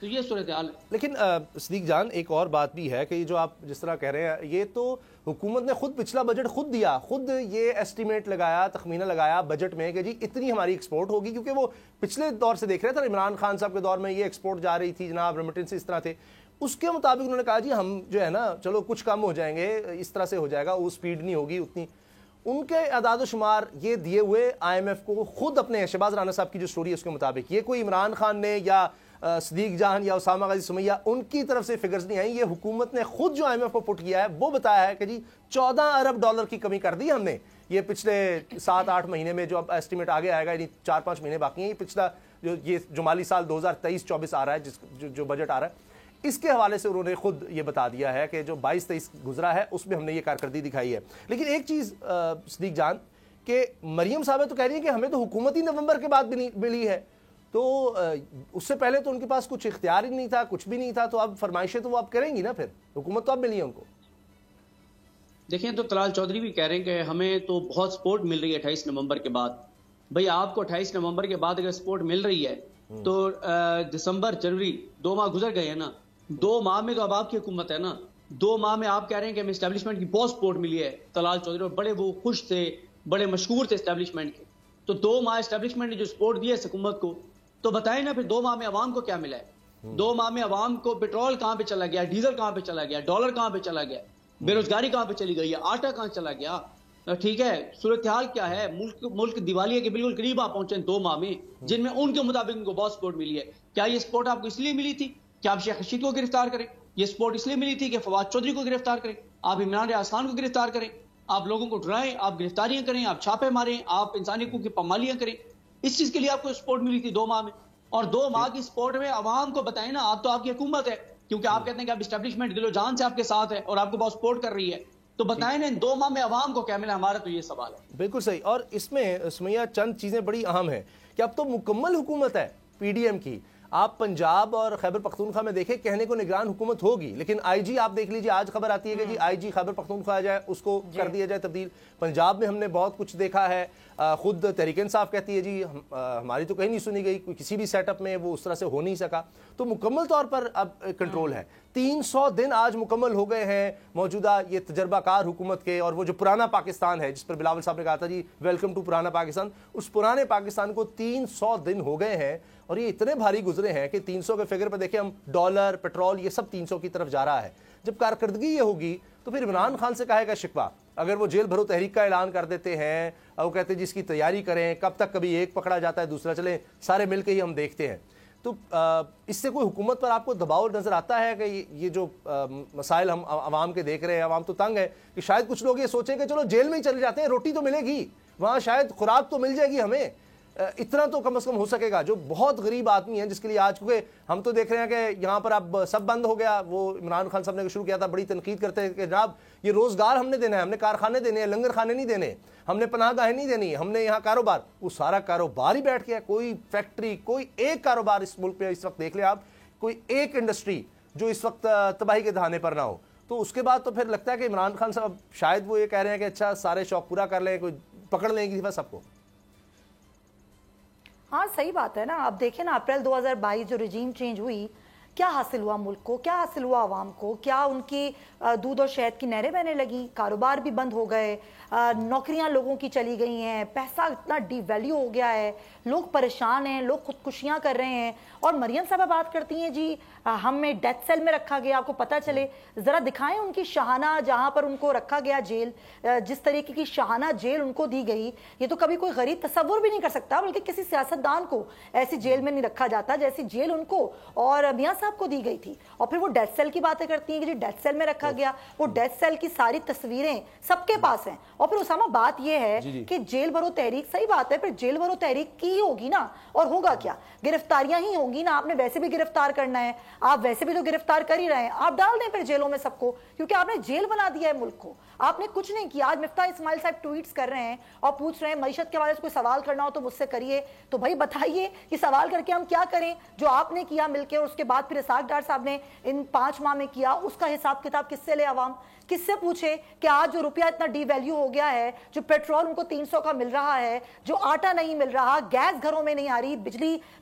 تو یہ صورتحال ہے. لیکن صدیق جان ایک اور بات بھی ہے کہ یہ جو آپ جس طرح کہہ رہے ہیں یہ تو حکومت نے خود پچھلا بجٹ خود دیا, خود یہ ایسٹیمیٹ لگایا, تخمینہ لگایا بجٹ میں کہ جی اتنی ہماری ایکسپورٹ ہوگی, کیونکہ وہ پچھلے دور سے دیکھ رہے تھے عمران خان صاحب کے دور میں یہ ایکسپورٹ جا رہی تھی جناب, ریمیٹنس اس طرح تھے, اس کے مطابق انہوں نے کہا جی ہم جو ہے نا چلو کچھ کم ہو جائیں گے, اس طرح سے ہو جائے گا, وہ سپیڈ نہیں ہوگی اتنی. ان کے اعداد و شمار یہ دیے ہوئے آئی ایم ایف کو خود اپنے شہباز رانا صاحب کی جو سٹوری ہے اس کے مطابق, یہ کوئی عمران خان نے یا صدیق جان یا اسامہ غازی سمیہ ان کی طرف سے فگرز نہیں آئیں, یہ حکومت نے خود جو آئی ایم ایف کو پٹ کیا ہے وہ بتایا ہے کہ جی 14 ارب ڈالر کی کمی کر دی ہم نے یہ پچھلے 7-8 مہینے میں, جو اب ایسٹیمیٹ آگے آئے گا یعنی 4-5 مہینے باقی ہیں, یہ پچھلا جو مالی سال 2023-24 آ رہا ہے جو بجٹ آ رہا ہے اس کے حوالے سے انہوں نے خود یہ بتا دیا ہے کہ جو 22-23 گزرا ہے اس میں ہم نے یہ کارکردگی دکھائی ہے. لیکن ایک چیز صدیق جان کہ مریم صاحب تو کہہ رہی ہیں کہ ہمیں تو حکومت ہی نومبر کے بعد ملی ہے, تو اس سے پہلے تو ان کے پاس کچھ اختیار ہی نہیں تھا, کچھ بھی نہیں تھا, تو اب فرمائشیں تو وہ اب کریں گی نا, پھر حکومت تو اب ملی ہے ان کو. دیکھیں تو طلال چودھری بھی کہہ رہے ہیں کہ ہمیں تو بہت سپورٹ مل رہی ہے 28 نومبر کے بعد. بھئی آپ کو 28 نومبر کے بعد اگر سپورٹ مل رہی ہے تو دسمبر جنوری 2 ماہ گزر گئے ہیں نا, 2 ماہ میں تو اب آپ کی حکومت ہے نا, 2 ماہ میں آپ کہہ رہے ہیں کہ ہمیں اسٹیبلشمنٹ کی بہت سپورٹ ملی ہے طلال چودھری, اور بڑے وہ خوش تھے, بڑے مشکور تھے اسٹیبلشمنٹ کے. تو 2 ماہ اسٹیبلشمنٹ نے جو سپورٹ دی ہے اس حکومت کو, تو بتائیں نا پھر 2 ماہ میں عوام کو کیا ملا ہے. 2 ماہ میں عوام کو پٹرول کہاں پہ چلا گیا, ڈیزل کہاں پہ چلا گیا, ڈالر کہاں پہ چلا گیا, بے روزگاری کہاں پہ چلی گئی ہے, آٹا کہاں چلا گیا, ٹھیک ہے, صورتحال کیا ہے, ملک دیوالیے کے بالکل قریب آپ پہنچے 2 ماہ میں, جن میں ان کے مطابق ان کو بہت سپورٹ ملی ہے. کیا یہ سپورٹ آپ کو اس لیے ملی تھی کہ آپ شیخ رشید کو گرفتار کریں؟ یہ سپورٹ اس لیے ملی تھی کہ فواد چودھری کو گرفتار کریں, آپ عمران ریاض خان کو گرفتار کریں, آپ لوگوں کو ڈرائیں, آپ گرفتاریاں کریں, آپ چھاپے ماریں, آپ انسانی حقوق کی پامالیاں کریں؟ اس چیز کے لیے آپ کو سپورٹ ملی تھی 2 ماہ میں. اور 2 ماہ کی سپورٹ میں عوام کو بتائیں نا, آپ تو آپ کی حکومت ہے, کیونکہ آپ کہتے ہیں کہ آپ اسٹیبلشمنٹ دل و جان سے آپ کے ساتھ ہے اور آپ کو بہت سپورٹ کر رہی ہے, تو بتائیں نا ان 2 ماہ میں عوام کو کیا ملا, ہمارا تو یہ سوال ہے. بالکل صحیح. اور اس میں سمیہ چند چیزیں بڑی اہم ہیں کہ اب تو مکمل حکومت ہے پی ڈی ایم کی. آپ پنجاب اور خیبر پختونخوا میں دیکھیں کہنے کو نگران حکومت ہوگی, لیکن آئی جی آپ دیکھ لیجیے, آج خبر آتی ہے کہ جی آئی جی خیبر پختونخوا جائے اس کو کر دیا جائے تبدیل. پنجاب میں ہم نے بہت کچھ دیکھا ہے, خود تحریک انصاف کہتی ہے جی ہماری تو کہیں نہیں سنی گئی, کسی بھی سیٹ اپ میں وہ اس طرح سے ہو نہیں سکا. تو مکمل طور پر اب کنٹرول ہے. 300 دن آج مکمل ہو گئے ہیں موجودہ یہ تجربہ کار حکومت کے, اور وہ جو پرانا پاکستان ہے جس پر بلاول صاحب نے کہا تھا جی ویلکم ٹو پرانا پاکستان, اس پرانے پاکستان کو 300 دن ہو گئے ہیں, اور یہ اتنے بھاری گزرے ہیں کہ 300 کے فگر پہ دیکھیں ہم, ڈالر پٹرول یہ سب 300 کی طرف جا رہا ہے. جب کارکردگی یہ ہوگی تو پھر عمران خان سے کہے گا شکوہ, اگر وہ جیل بھرو تحریک کا اعلان کر دیتے ہیں, وہ کہتے ہیں جس کی تیاری کریں, کب تک کبھی ایک پکڑا جاتا ہے دوسرا چلیں سارے مل کے ہی ہم دیکھتے ہیں. تو اس سے کوئی حکومت پر آپ کو دباؤ نظر آتا ہے کہ یہ جو مسائل ہم عوام کے دیکھ رہے ہیں, عوام تو تنگ ہے کہ شاید کچھ لوگ یہ سوچیں کہ چلو جیل میں ہی چلے جاتے ہیں, روٹی تو ملے گی وہاں, شاید خوراک تو مل جائے گی ہمیں, اتنا تو کم از کم ہو سکے گا. جو بہت غریب آدمی ہیں جس کے لیے آج کیونکہ ہم تو دیکھ رہے ہیں کہ یہاں پر اب سب بند ہو گیا, وہ عمران خان صاحب نے شروع کیا تھا, بڑی تنقید کرتے ہیں کہ جناب یہ روزگار ہم نے دینا ہے, ہم نے کارخانے دینے ہیں, لنگر خانے نہیں دینے, ہم نے پناہ گاہیں نہیں دینی, ہم نے یہاں کاروبار, وہ سارا کاروبار ہی بیٹھ گیا. کوئی فیکٹری, کوئی ایک کاروبار اس ملک پہ اس وقت دیکھ لیں آپ, کوئی ایک انڈسٹری جو اس وقت تباہی کے دہانے پر نہ ہو. تو اس کے بعد تو پھر لگتا ہے کہ عمران خان صاحب شاید وہ یہ کہہ رہے ہیں کہ اچھا سارے شوق پورا کر لیں, کوئی پکڑ لیں گی سب کو. ہاں صحیح بات ہے نا. آپ دیکھیں نا اپریل 2022 جو رجیم چینج ہوئی, کیا حاصل ہوا ملک کو, کیا حاصل ہوا عوام کو, کیا ان کی دودھ اور شہد کی نہریں بہنے لگیں, کاروبار بھی بند ہو گئے, نوکریاں لوگوں کی چلی گئی ہیں, پیسہ اتنا ڈی ویلیو ہو گیا ہے, لوگ پریشان ہیں, لوگ خودکشیاں کر رہے ہیں. اور مریم صاحبہ بات کرتی ہیں جی ہمیں ڈیتھ سیل میں رکھا گیا, آپ کو پتہ چلے, ذرا دکھائیں ان کی شاہانہ جہاں پر ان کو رکھا گیا جیل, جس طریقے کی شاہانہ جیل ان کو دی گئی, یہ تو کبھی کوئی غریب تصور بھی نہیں کر سکتا, بلکہ کسی سیاستدان کو ایسی جیل میں نہیں رکھا جاتا جیسی جیل ان کو اور میاں صاحب کو دی گئی تھی. اور پھر وہ ڈیتھ سیل کی باتیں کرتی ہیں کہ جی ڈیتھ سیل میں رکھا گیا, وہ ڈیتھ سیل کی ساری تصویریں سب کے پاس ہیں. اور پھر اسامہ بات یہ ہے کہ جیل بھرو تحریک, صحیح بات ہے, پھر جیل بھرو تحریک کی ہوگی نا, اور ہوگا کیا, گرفتاریاں ہی ہوں گی نا. آپ نے ویسے بھی گرفتار کرنا ہے, آپ ویسے بھی تو گرفتار کر ہی رہے ہیں, آپ ڈال دیں پھر جیلوں میں سب کو, کیونکہ آپ نے جیل بنا دیا ہے ملک کو, آپ نے کچھ نہیں کیا. آج مفتاح اسماعیل صاحب ٹویٹس کر رہے ہیں اور پوچھ رہے ہیں معیشت کے حوالے سے کوئی سوال کرنا ہو تو مجھ سے کریے. تو بھائی بتائیے کہ سوال کر کے ہم کیا کریں جو آپ نے کیا مل کے, اور اس کے بعد پھر پھر اسحاق ڈار صاحب نے ان 5 ماہ میں کیا، اس کا حساب کتاب کس سے لے عوام؟ کس سے پوچھے کہ آج جو روپیہ اتنا ڈی ویلیو ہو گیا ہے، جو پیٹرول ان کو 300 کا مل رہا ہے، جو آٹا نہیں مل رہا، گیس گھروں میں نہیں آ رہی،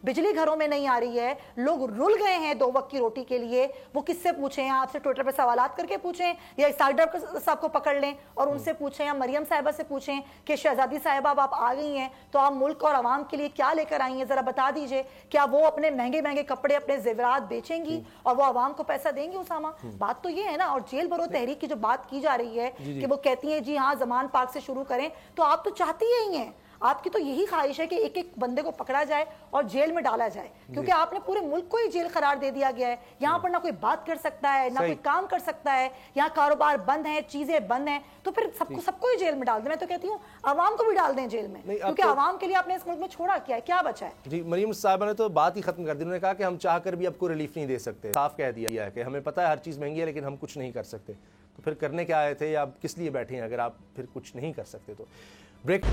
بجلی گھروں میں نہیں آ رہی ہے، لوگ رل گئے ہیں 2 وقت کی روٹی کے لیے، وہ کس سے پوچھیں؟ آپ سے ٹویٹر پہ سوالات کر کے پوچھیں، یا اسحاق ڈار صاحب کو پکڑ لیں اور ان سے پوچھیں، یا مریم صاحبہ سے پوچھیں کہ شہزادی صاحبہ اب آپ آ گئی ہیں تو آپ ملک اور عوام کے لیے کیا لے کر آئی ہیں، ذرا بتا دیجئے۔ کیا وہ اپنے مہنگے کپڑے، اپنے زیورات بیچیں گی اور وہ عوام کو پیسہ دیں گی؟ اسامہ، بات تو یہ ہے نا۔ اور جیل بھرو تحریک کی جو بات کی جا رہی ہے کہ وہ کہتی ہیں جی ہاں زمان پاک سے شروع کریں، تو آپ تو چاہتی ہی ہیں، آپ کی تو یہی خواہش ہے کہ ایک ایک بندے کو پکڑا جائے اور جیل میں ڈالا جائے، کیونکہ آپ نے پورے ملک کو ہی جیل قرار دے دیا گیا ہے۔ یہاں پر نہ کوئی بات کر سکتا ہے، نہ کوئی کام کر سکتا ہے، یہاں کاروبار بند ہیں، چیزیں بند ہیں، تو پھر سب کو ہی جیل میں ڈال دیں۔ میں تو کہتی ہوں عوام کو بھی ڈال دیں جیل میں، کیونکہ عوام کے لیے آپ نے اس ملک میں چھوڑا کیا ہے، کیا بچا ہے؟ جی مریم صاحبہ نے تو بات ہی ختم کر دی، انہوں نے کہا کہ ہم چاہ کر بھی اب کوئی ریلیف نہیں دے سکتے، صاف کہہ دیا ہے کہ ہمیں پتہ ہے ہر چیز مہنگی ہے لیکن ہم کچھ نہیں کر سکتے۔ تو پھر کرنے کیا آئے تھے، یا آپ کس لیے بیٹھے ہیں اگر آپ پھر کچھ نہیں کر سکتے؟ تو بریک۔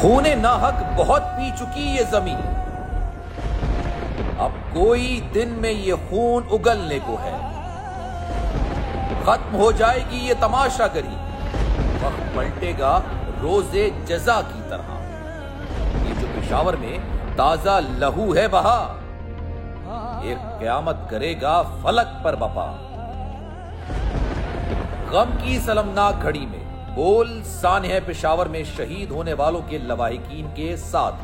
خون ناحق بہت پی چکی یہ زمین، اب کوئی دن میں یہ خون اگلنے کو ہے، ختم ہو جائے گی یہ تماشا گری، وقت پلٹے گا روزے جزا کی طرح۔ یہ جو پشاور میں تازہ لہو ہے بہا، ایک قیامت کرے گا فلک پر بپا۔ غم کی سلمناک گھڑی میں بول سانحہ پشاور میں شہید ہونے والوں کے لواحقین کے ساتھ۔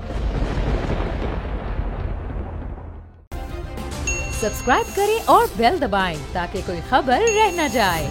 سبسکرائب کریں اور بیل دبائیں تاکہ کوئی خبر رہ نہ جائے۔